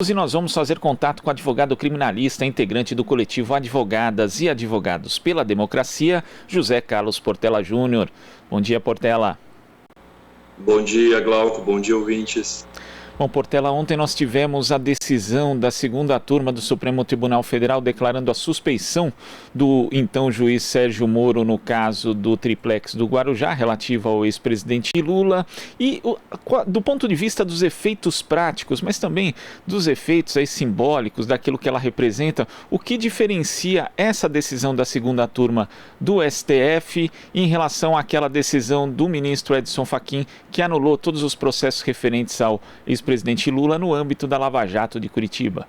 E nós vamos fazer contato com o advogado criminalista, integrante do coletivo Advogadas e Advogados pela Democracia, José Carlos Portela Júnior. Bom dia, Portela. Bom dia, Glauco. Bom dia, ouvintes. Bom, Portela, ontem nós tivemos a decisão da segunda turma do Supremo Tribunal Federal declarando a suspeição do então juiz Sérgio Moro no caso do triplex do Guarujá, relativo ao ex-presidente Lula. E do ponto de vista dos efeitos práticos, mas também dos efeitos aí simbólicos, daquilo que ela representa, o que diferencia essa decisão da segunda turma do STF em relação àquela decisão do ministro Edson Fachin, que anulou todos os processos referentes ao ex-presidente Lula no âmbito da Lava Jato de Curitiba?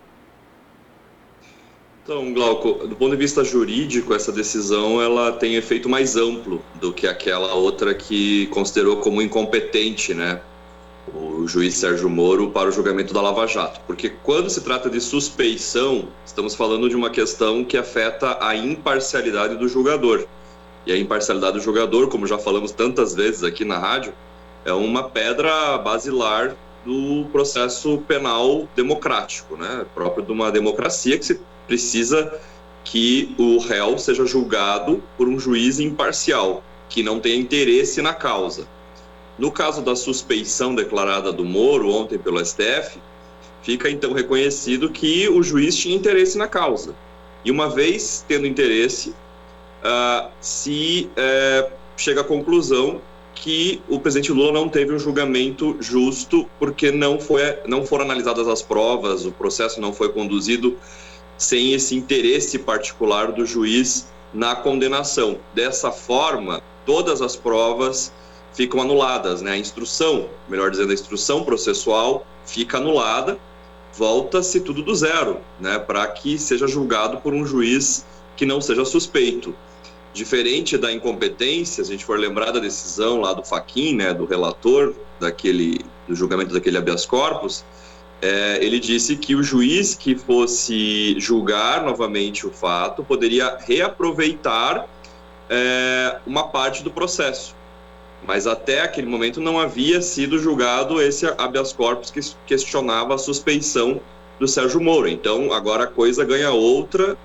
Então, Glauco, do ponto de vista jurídico, essa decisão ela tem efeito mais amplo do que aquela outra que considerou como incompetente, né, o juiz Sérgio Moro para o julgamento da Lava Jato. Porque quando se trata de suspeição, estamos falando de uma questão que afeta a imparcialidade do julgador. E a imparcialidade do julgador, como já falamos tantas vezes aqui na rádio, é uma pedra basilar do processo penal democrático, né? Próprio de uma democracia que se precisa que o réu seja julgado por um juiz imparcial, que não tenha interesse na causa. No caso da suspeição declarada do Moro ontem pelo STF, fica então reconhecido que o juiz tinha interesse na causa. E uma vez tendo interesse, chega à conclusão que o presidente Lula não teve um julgamento justo porque não foram analisadas as provas, o processo não foi conduzido sem esse interesse particular do juiz na condenação. Dessa forma, todas as provas ficam anuladas, né? A instrução processual fica anulada, volta-se tudo do zero, né? Para que seja julgado por um juiz que não seja suspeito. Diferente da incompetência, se a gente for lembrar da decisão lá do Fachin, né, do relator do julgamento daquele habeas corpus, ele disse que o juiz que fosse julgar novamente o fato poderia reaproveitar uma parte do processo. Mas até aquele momento não havia sido julgado esse habeas corpus que questionava a suspeição do Sérgio Moro. Então agora a coisa ganha outra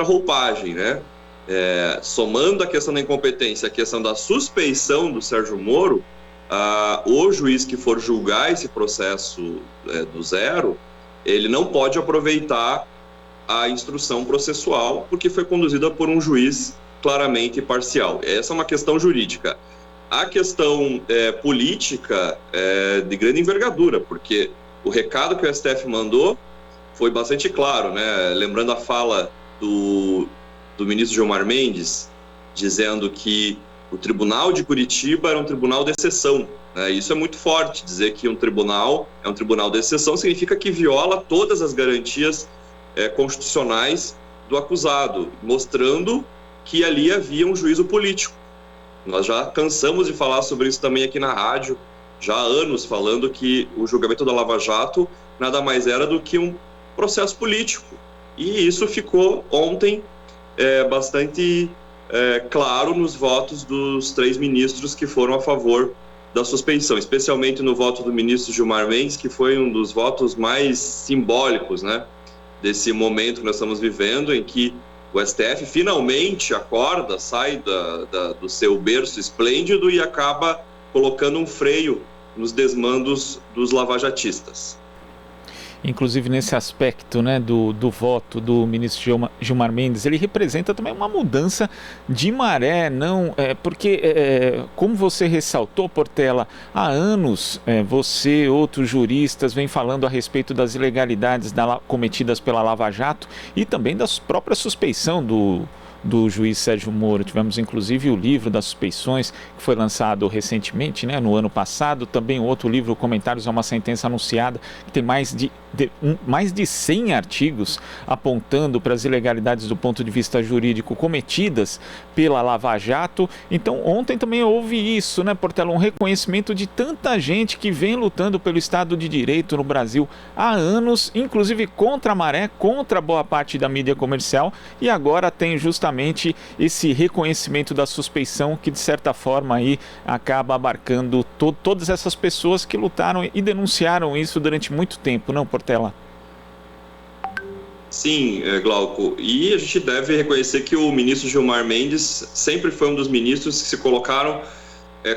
roupagem, né? Somando a questão da incompetência, a questão da suspeição do Sérgio Moro, o juiz que for julgar esse processo do zero, ele não pode aproveitar a instrução processual porque foi conduzida por um juiz claramente parcial. Essa é uma questão jurídica. A questão política é de grande envergadura, porque o recado que o STF mandou foi bastante claro, né? Lembrando a fala do ministro Gilmar Mendes, dizendo que o Tribunal de Curitiba era um tribunal de exceção. Isso é muito forte, dizer que um tribunal é um tribunal de exceção significa que viola todas as garantias constitucionais do acusado, mostrando que ali havia um juízo político. Nós já cansamos de falar sobre isso também aqui na rádio, já há anos falando que o julgamento da Lava Jato nada mais era do que um processo político. E isso ficou ontem bastante claro nos votos dos 3 ministros que foram a favor da suspeição, especialmente no voto do ministro Gilmar Mendes, que foi um dos votos mais simbólicos, né, desse momento que nós estamos vivendo, em que o STF finalmente acorda, sai do seu berço esplêndido e acaba colocando um freio nos desmandos dos lavajatistas. Inclusive nesse aspecto, né, do voto do ministro Gilmar Mendes, ele representa também uma mudança de maré, porque, como você ressaltou, Portela, há anos você e outros juristas vêm falando a respeito das ilegalidades cometidas pela Lava Jato e também da própria suspeição do juiz Sérgio Moro. Tivemos inclusive o livro das suspeições, que foi lançado recentemente, né, no ano passado, também outro livro, Comentários a uma Sentença Anunciada, que tem mais de 100 artigos apontando para as ilegalidades do ponto de vista jurídico cometidas pela Lava Jato. Então ontem também houve isso, né, Portela, um reconhecimento de tanta gente que vem lutando pelo Estado de Direito no Brasil há anos, inclusive contra a maré, contra boa parte da mídia comercial, e agora tem justamente esse reconhecimento da suspeição que de certa forma aí acaba abarcando todas essas pessoas que lutaram e denunciaram isso durante muito tempo, não, Portela? Portela. Sim, Glauco, e a gente deve reconhecer que o ministro Gilmar Mendes sempre foi um dos ministros que se colocaram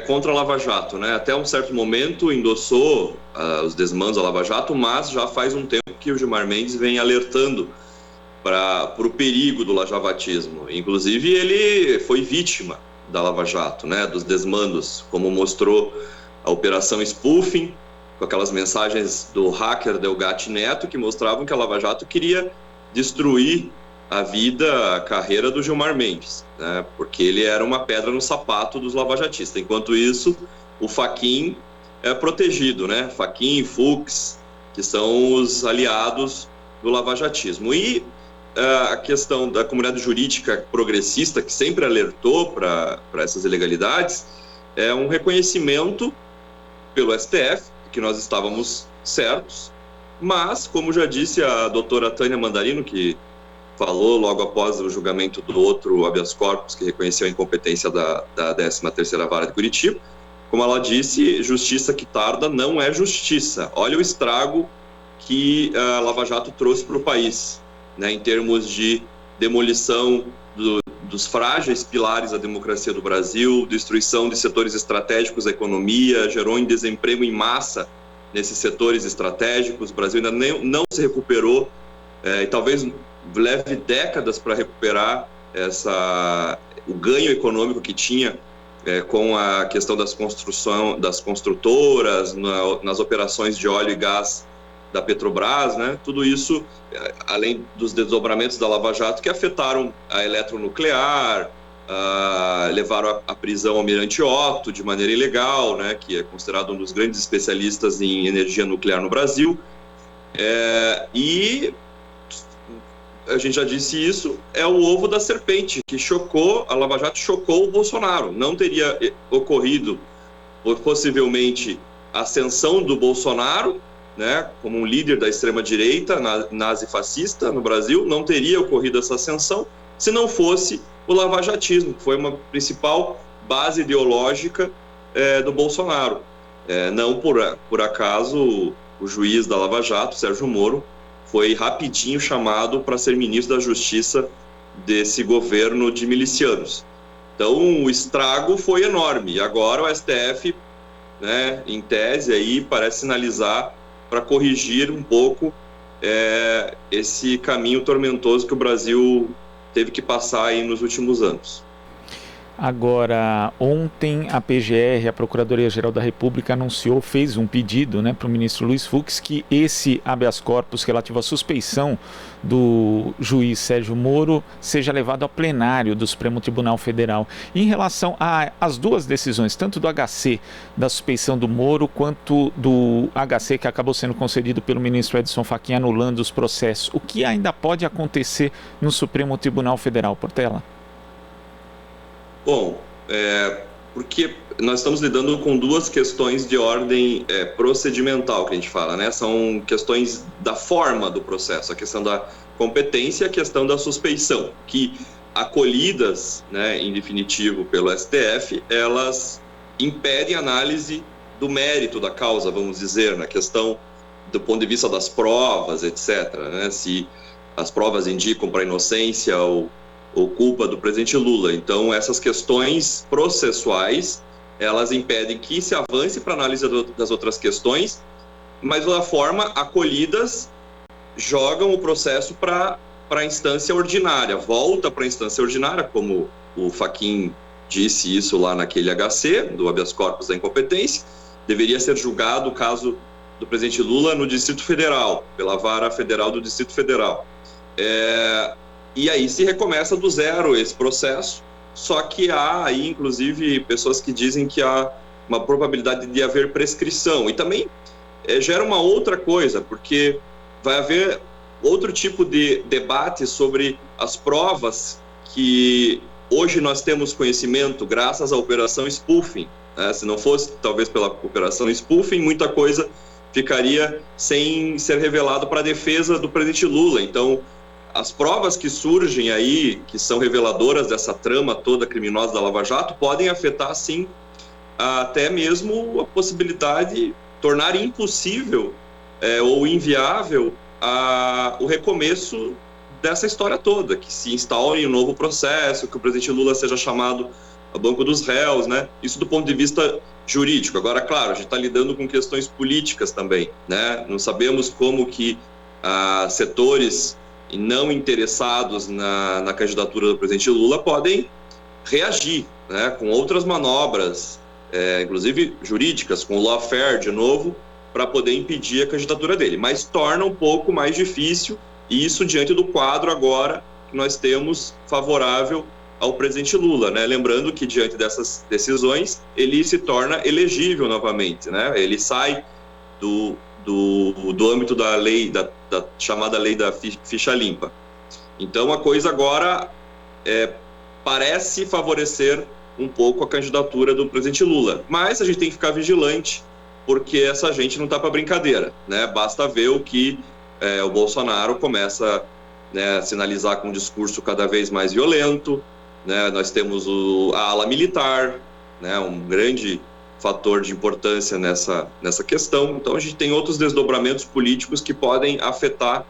contra a Lava Jato, né? Até um certo momento endossou os desmandos da Lava Jato, mas já faz um tempo que o Gilmar Mendes vem alertando para o perigo do lajavatismo. Inclusive, ele foi vítima da Lava Jato, né? Dos desmandos, como mostrou a Operação Spoofing, com aquelas mensagens do hacker Delgatti Neto, que mostravam que a Lava Jato queria destruir a vida, a carreira do Gilmar Mendes, né? Porque ele era uma pedra no sapato dos lavajatistas. Enquanto isso, o Fachin é protegido, né? Fachin e Fux, que são os aliados do lavajatismo. E a questão da comunidade jurídica progressista, que sempre alertou para essas ilegalidades, é um reconhecimento pelo STF, que nós estávamos certos, mas, como já disse a doutora Tânia Mandarino, que falou logo após o julgamento do outro habeas corpus, que reconheceu a incompetência da 13ª Vara de Curitiba, como ela disse, justiça que tarda não é justiça. Olha o estrago que a Lava Jato trouxe para o país, né, em termos de demolição dos frágeis pilares da democracia do Brasil, destruição de setores estratégicos da economia, gerou em desemprego em massa nesses setores estratégicos. O Brasil ainda não se recuperou e talvez leve décadas para recuperar o ganho econômico que tinha com a questão das construtoras, nas operações de óleo e gás da Petrobras, né? Tudo isso, além dos desdobramentos da Lava Jato, que afetaram a eletronuclear, levaram à prisão o Almirante Otto de maneira ilegal, né? Que é considerado um dos grandes especialistas em energia nuclear no Brasil. E a gente já disse isso, é o ovo da serpente, que a Lava Jato chocou o Bolsonaro. Não teria ocorrido, possivelmente, a ascensão do Bolsonaro, né, como um líder da extrema-direita nazi-fascista no Brasil, não teria ocorrido essa ascensão se não fosse o lavajatismo, que foi uma principal base ideológica do Bolsonaro. Não por acaso o juiz da Lava Jato, Sérgio Moro, foi rapidinho chamado para ser ministro da Justiça desse governo de milicianos. Então, o estrago foi enorme. E agora o STF, né, em tese, aí, parece sinalizar para corrigir um pouco esse caminho tormentoso que o Brasil teve que passar aí nos últimos anos. Agora, ontem a PGR, a Procuradoria-Geral da República, fez um pedido, né, para o ministro Luiz Fux que esse habeas corpus relativo à suspeição do juiz Sérgio Moro seja levado ao plenário do Supremo Tribunal Federal. Em relação às duas decisões, tanto do HC da suspeição do Moro, quanto do HC que acabou sendo concedido pelo ministro Edson Fachin anulando os processos, o que ainda pode acontecer no Supremo Tribunal Federal, Portela? Bom, porque nós estamos lidando com duas questões de ordem procedimental, que a gente fala, né? São questões da forma do processo, a questão da competência e a questão da suspeição, que acolhidas, né, em definitivo pelo STF, elas impedem análise do mérito da causa, vamos dizer, na questão do ponto de vista das provas, etc., né? Se as provas indicam para inocência ou culpa do presidente Lula. Então, essas questões processuais, elas impedem que se avance para a análise das outras questões, mas da forma acolhidas, jogam o processo para a instância ordinária, volta para a instância ordinária, como o Fachin disse isso lá naquele HC, do habeas corpus da incompetência. Deveria ser julgado o caso do presidente Lula no Distrito Federal, pela Vara Federal do Distrito Federal. E aí se recomeça do zero esse processo, só que há aí, inclusive, pessoas que dizem que há uma probabilidade de haver prescrição. E também gera uma outra coisa, porque vai haver outro tipo de debate sobre as provas que hoje nós temos conhecimento graças à Operação Spoofing, né? Se não fosse, talvez, pela Operação Spoofing, muita coisa ficaria sem ser revelado para a defesa do presidente Lula. Então, as provas que surgem aí, que são reveladoras dessa trama toda criminosa da Lava Jato, podem afetar, sim, até mesmo a possibilidade de tornar impossível ou inviável o recomeço dessa história toda, que se instaure um novo processo, que o presidente Lula seja chamado ao banco dos réus, né? Isso do ponto de vista jurídico. Agora, claro, a gente está lidando com questões políticas também, né? Não sabemos como que setores não interessados na candidatura do presidente Lula podem reagir, né? Com outras manobras, inclusive jurídicas, com o lawfare de novo, para poder impedir a candidatura dele. Mas torna um pouco mais difícil isso diante do quadro agora que nós temos favorável ao presidente Lula, né? Lembrando que diante dessas decisões ele se torna elegível novamente, né? Ele sai do âmbito da lei, da chamada lei da ficha limpa. Então a coisa agora parece favorecer um pouco a candidatura do presidente Lula, mas a gente tem que ficar vigilante, porque essa gente não está para brincadeira, né? Basta ver o que o Bolsonaro começa, né, a sinalizar com um discurso cada vez mais violento, né? Nós temos a ala militar, né, um grande fator de importância nessa questão. Então a gente tem outros desdobramentos políticos que podem afetar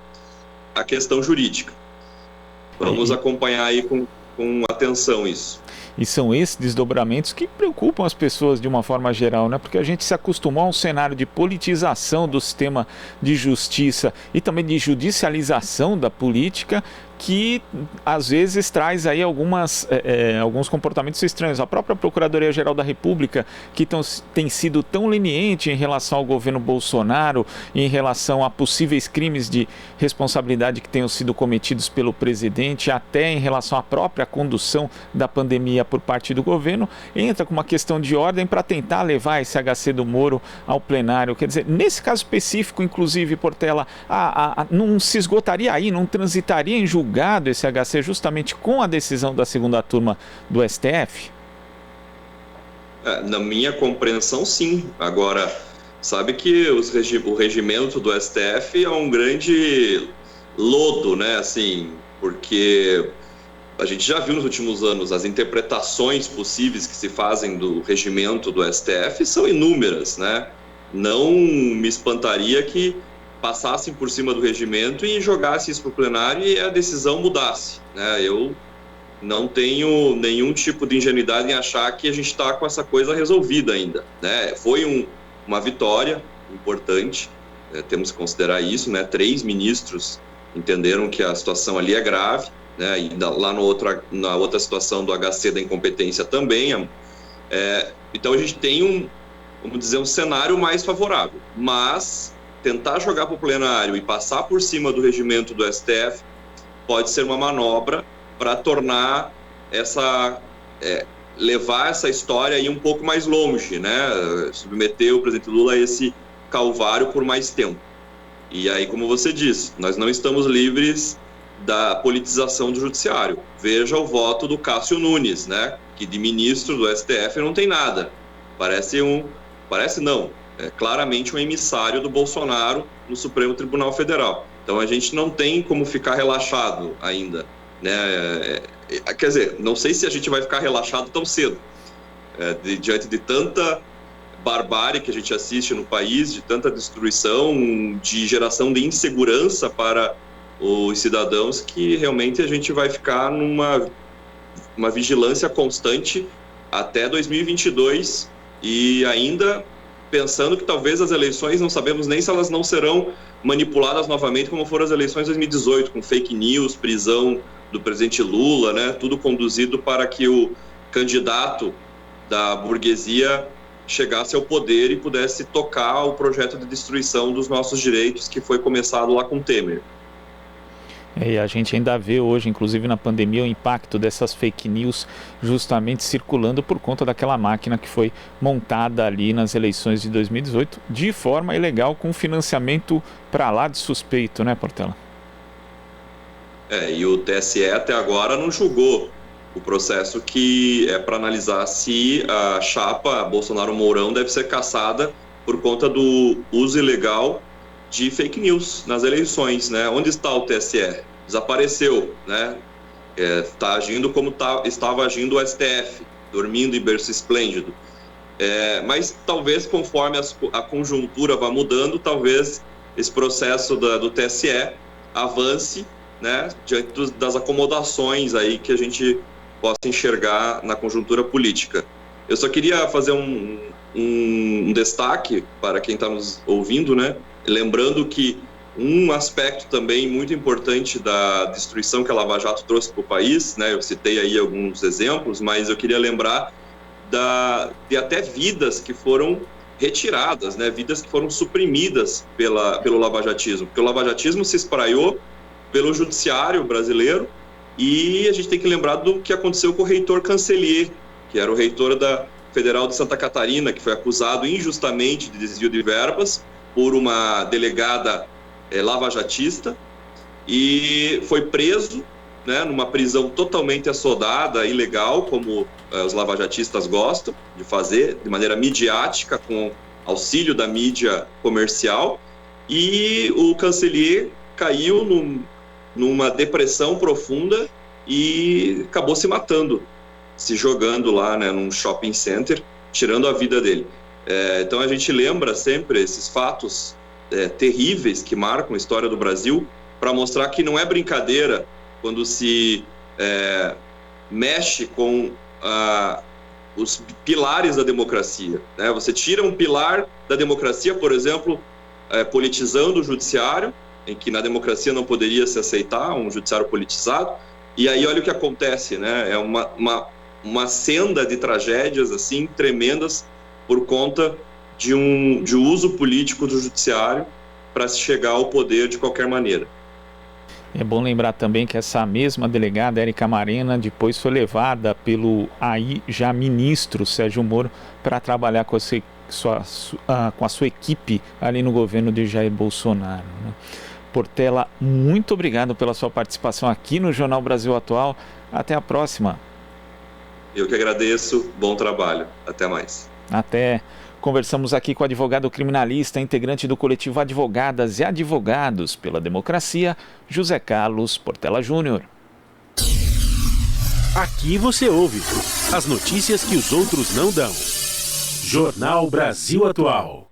a questão jurídica. Vamos acompanhar aí com atenção isso. E são esses desdobramentos que preocupam as pessoas de uma forma geral, né? Porque a gente se acostumou a um cenário de politização do sistema de justiça e também de judicialização da política, que às vezes traz aí alguns comportamentos estranhos. A própria Procuradoria-Geral da República, que tem sido tão leniente em relação ao governo Bolsonaro, em relação a possíveis crimes de responsabilidade que tenham sido cometidos pelo presidente, até em relação à própria condução da pandemia por parte do governo, entra com uma questão de ordem para tentar levar esse HC do Moro ao plenário. Quer dizer, nesse caso específico, inclusive, Portela, não se esgotaria aí, não transitaria em julgamento esse HC justamente com a decisão da segunda turma do STF? Na minha compreensão, sim. Agora, sabe que o regimento do STF é um grande lodo, né? Assim, porque a gente já viu nos últimos anos as interpretações possíveis que se fazem do regimento do STF são inúmeras, né? Não me espantaria que passassem por cima do regimento e jogassem isso para o plenário e a decisão mudasse, né? Eu não tenho nenhum tipo de ingenuidade em achar que a gente está com essa coisa resolvida ainda, né? Foi uma vitória importante, temos que considerar isso, né? 3 ministros entenderam que a situação ali é grave, né? E lá na outra situação do HC da incompetência também. Então a gente tem vamos dizer, um cenário mais favorável, mas tentar jogar para o plenário e passar por cima do regimento do STF pode ser uma manobra para tornar levar essa história aí um pouco mais longe, né? Submeter o presidente Lula a esse calvário por mais tempo. E aí, como você disse, nós não estamos livres da politização do judiciário. Veja o voto do Cássio Nunes, né? Que de ministro do STF não tem nada. É claramente um emissário do Bolsonaro no Supremo Tribunal Federal. Então a gente não tem como ficar relaxado ainda, né? Quer dizer, não sei se a gente vai ficar relaxado tão cedo, diante de tanta barbárie que a gente assiste no país, de tanta destruição, de geração de insegurança para os cidadãos, que realmente a gente vai ficar numa vigilância constante até 2022 e ainda pensando que talvez as eleições, não sabemos nem se elas não serão manipuladas novamente como foram as eleições de 2018, com fake news, prisão do presidente Lula, né? Tudo conduzido para que o candidato da burguesia chegasse ao poder e pudesse tocar o projeto de destruição dos nossos direitos que foi começado lá com Temer. E a gente ainda vê hoje, inclusive na pandemia, o impacto dessas fake news justamente circulando por conta daquela máquina que foi montada ali nas eleições de 2018 de forma ilegal, com financiamento para lá de suspeito, né, Portela? E o TSE até agora não julgou o processo que é para analisar se a chapa Bolsonaro-Mourão deve ser cassada por conta do uso ilegal de fake news nas eleições, né? Onde está o TSE? Desapareceu, né? Está agindo como estava agindo o STF, dormindo em berço esplêndido. Mas talvez conforme a conjuntura vá mudando, talvez esse processo do TSE avance, né, diante das acomodações aí que a gente possa enxergar na conjuntura política. Eu só queria fazer um destaque para quem está nos ouvindo, né, lembrando que um aspecto também muito importante da destruição que a Lava Jato trouxe para o país, né, eu citei aí alguns exemplos, mas eu queria lembrar de até vidas que foram retiradas, né, vidas que foram suprimidas pelo lavajatismo, porque o lavajatismo se espraiou pelo judiciário brasileiro, e a gente tem que lembrar do que aconteceu com o reitor Cancellier, que era o reitor da Federal de Santa Catarina, que foi acusado injustamente de desvio de verbas por uma delegada lavajatista, e foi preso, né, numa prisão totalmente assodada, ilegal, como os lavajatistas gostam de fazer, de maneira midiática, com auxílio da mídia comercial, e o Cancellier caiu numa depressão profunda e acabou se matando, se jogando lá, né, num shopping center, tirando a vida dele. Então a gente lembra sempre esses fatos terríveis que marcam a história do Brasil, para mostrar que não é brincadeira quando se mexe com os pilares da democracia, né? Você tira um pilar da democracia, por exemplo, politizando o judiciário, em que na democracia não poderia se aceitar um judiciário politizado, e aí olha o que acontece, né? É uma senda de tragédias assim tremendas por conta de uso político do judiciário para se chegar ao poder de qualquer maneira. É bom lembrar também que essa mesma delegada, Érica Marena, depois foi levada pelo aí já ministro Sérgio Moro para trabalhar com a sua equipe ali no governo de Jair Bolsonaro, né? Portela, muito obrigado pela sua participação aqui no Jornal Brasil Atual. Até a próxima. Eu que agradeço. Bom trabalho. Até mais. Até. Conversamos aqui com o advogado criminalista, integrante do coletivo Advogadas e Advogados pela Democracia, José Carlos Portela Júnior. Aqui você ouve as notícias que os outros não dão. Jornal Brasil Atual.